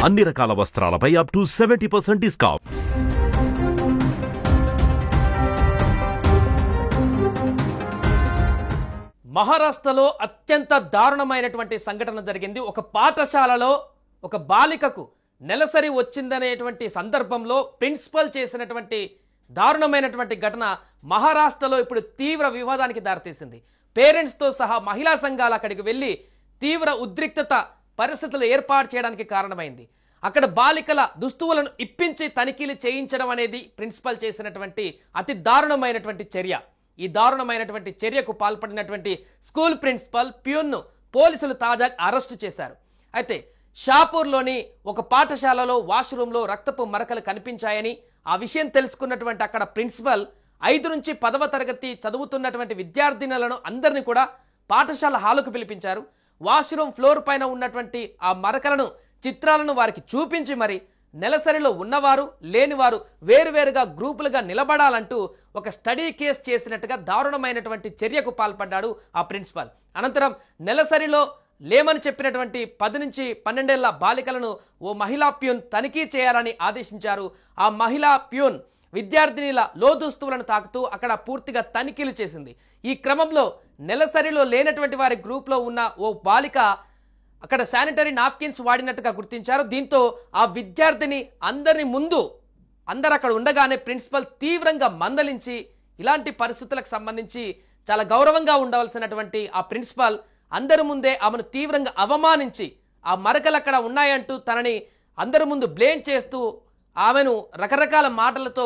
అన్ని రకాల వస్త్రాలపై up to 70% discount. మహారాష్ట్రలో అత్యంత దారుణమైనటువంటి సంఘటన జరిగింది. ఒక పాఠశాలలో ఒక బాలికకు నెలసరి వచ్చిందనేటువంటి సందర్భంలో ప్రిన్సిపల్ చేసినటువంటి దారుణమైనటువంటి ఘటన మహారాష్ట్రలో ఇప్పుడు తీవ్ర వివాదానికి దారితీసింది. పేరెంట్స్తో సహా మహిళా సంఘాలు అక్కడికి వెళ్ళి తీవ్ర ఉద్రిక్తత పరిస్థితులు ఏర్పాటు చేయడానికి కారణమైంది. అక్కడ బాలికల దుస్తువులను ఇప్పించి తనిఖీలు చేయించడం అనేది ప్రిన్సిపల్ చేసినటువంటి అతి దారుణమైనటువంటి చర్య. ఈ దారుణమైనటువంటి చర్యకు పాల్పడినటువంటి స్కూల్ ప్రిన్సిపల్ ప్యూన్ను పోలీసులు తాజాగా అరెస్టు చేశారు. అయితే షాపూర్లోని ఒక పాఠశాలలో వాష్రూమ్లో రక్తపు మరకలు కనిపించాయని ఆ విషయం తెలుసుకున్నటువంటి అక్కడ ప్రిన్సిపల్ 5 నుంచి 10వ తరగతి చదువుతున్నటువంటి విద్యార్థినులను అందరినీ కూడా పాఠశాల హాలుకు పిలిపించారు. వాష్రూమ్ ఫ్లోర్ పైన ఉన్నటువంటి ఆ మరకలను చిత్రాలను వారికి చూపించి మరి నెలసరిలో ఉన్నవారు లేనివారు వేరువేరుగా గ్రూపులుగా నిలబడాలంటూ ఒక స్టడీ కేస్ చేసినట్టుగా దారుణమైనటువంటి చర్యకు పాల్పడ్డాడు ఆ ప్రిన్సిపల్. అనంతరం నెలసరిలో లేమని చెప్పినటువంటి 10 నుంచి 12 ఏళ్ల బాలికలను ఓ మహిళా ప్యూన్ తనిఖీ చేయాలని ఆదేశించారు. ఆ మహిళా ప్యూన్ విద్యార్థినిల లోదుస్తువులను తాకుతూ అక్కడ పూర్తిగా తనిఖీలు చేసింది. ఈ క్రమంలో నెలసరిలో లేనటువంటి వారి గ్రూప్లో ఉన్న ఓ బాలిక అక్కడ శానిటరీ నాప్కిన్స్ వాడినట్టుగా గుర్తించారు. దీంతో ఆ విద్యార్థిని అందరూ అక్కడ ఉండగానే ప్రిన్సిపల్ తీవ్రంగా మందలించి ఇలాంటి పరిస్థితులకు సంబంధించి చాలా గౌరవంగా ఉండవలసినటువంటి ఆ ప్రిన్సిపల్ అందరి ముందే ఆమెను తీవ్రంగా అవమానించి ఆ మరకలు అక్కడ ఉన్నాయంటూ తనని అందరి ముందు బ్లేమ్ చేస్తూ ఆమెను రకరకాల మాటలతో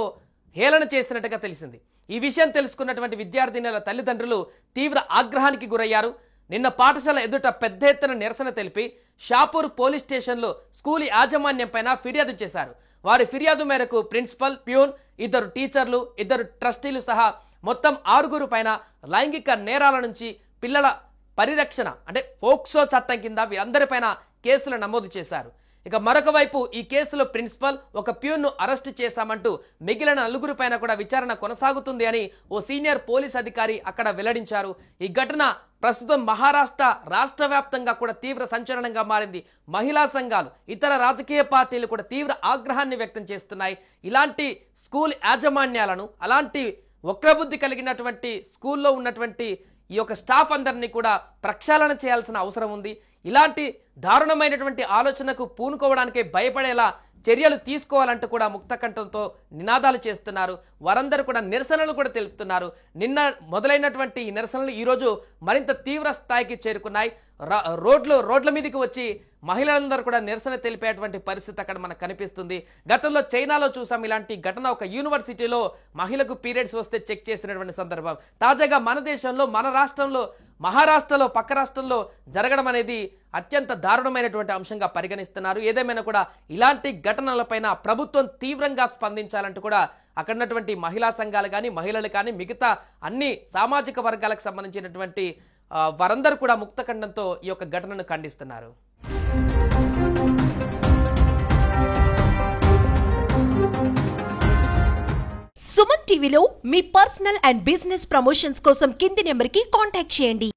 హేళన చేసినట్టుగా తెలిసింది. ఈ విషయం తెలుసుకున్నటువంటి విద్యార్థినుల తల్లిదండ్రులు తీవ్ర ఆగ్రహానికి గురయ్యారు. నిన్న పాఠశాల ఎదుట పెద్ద ఎత్తున నిరసన తెలిపి షాపూర్ పోలీస్ స్టేషన్లో స్కూల్ యాజమాన్యం పైన ఫిర్యాదు చేశారు. వారి ఫిర్యాదు మేరకు ప్రిన్సిపల్, ప్యూన్, 2 టీచర్లు, 2 ట్రస్టీలు సహా మొత్తం 6 పైన లైంగిక నేరాల నుంచి పిల్లల పరిరక్షణ అంటే పోక్సో చట్టం కింద వీరందరిపైన కేసులు నమోదు చేశారు. ఇక మరొక వైపు ఈ కేసులో ప్రిన్సిపల్, ఒక ప్యూన్ను అరెస్టు చేశామంటూ మిగిలిన 4 పైన కూడా విచారణ కొనసాగుతుంది అని ఓ సీనియర్ పోలీస్ అధికారి అక్కడ వెల్లడించారు. ఈ ఘటన ప్రస్తుతం మహారాష్ట్ర రాష్ట్ర వ్యాప్తంగా కూడా తీవ్ర సంచలనంగా మారింది. మహిళా సంఘాలు, ఇతర రాజకీయ పార్టీలు కూడా తీవ్ర ఆగ్రహాన్ని వ్యక్తం చేస్తున్నాయి. ఇలాంటి స్కూల్ యాజమాన్యాలను, అలాంటి వక్రబుద్ధి కలిగినటువంటి స్కూల్లో ఉన్నటువంటి ఈ యొక్క స్టాఫ్ అందరినీ కూడా ప్రక్షాళన చేయాల్సిన అవసరం ఉంది. ఇలాంటి దారుణమైనటువంటి ఆలోచనకు పూనుకోవడానికే భయపడేలా చర్యలు తీసుకోవాలంటూ కూడా ముక్తకంఠంతో నినాదాలు చేస్తున్నారు. వారందరూ కూడా నిరసనలు కూడా తెలుపుతున్నారు. నిన్న మొదలైనటువంటి ఈ నిరసనలు ఈరోజు మరింత తీవ్ర స్థాయికి చేరుకున్నాయి. రోడ్ల మీదకి వచ్చి మహిళలందరూ కూడా నిరసన తెలిపేటువంటి పరిస్థితి అక్కడ మనకు కనిపిస్తుంది. గతంలో చైనాలో చూసాం ఇలాంటి ఘటన. ఒక యూనివర్సిటీలో మహిళకు పీరియడ్స్ వస్తే చెక్ చేసినటువంటి సందర్భం. తాజాగా మన దేశంలో, మన రాష్ట్రంలో, మహారాష్ట్రలో, పక్క రాష్ట్రంలో జరగడం అనేది అత్యంత దారుణమైనటువంటి అంశంగా పరిగణిస్తున్నారు. ఏదేమైనా కూడా ఇలాంటి ఘటనలపైన ప్రభుత్వం తీవ్రంగా స్పందించాలంటూ కూడా అక్కడ ఉన్నటువంటి మహిళా సంఘాలు కానీ, మహిళలు కానీ, మిగతా అన్ని సామాజిక వర్గాలకు సంబంధించినటువంటి వారందరూ కూడా ముక్తఖండంతో ఈ యొక్క ఘటనను ఖండిస్తున్నారు. సుమన్ టీవీలో మీ పర్సనల్ అండ్ బిజినెస్ ప్రమోషన్స్ కోసం కింది నెంబర్కి కాంటాక్ట్ చేయండి.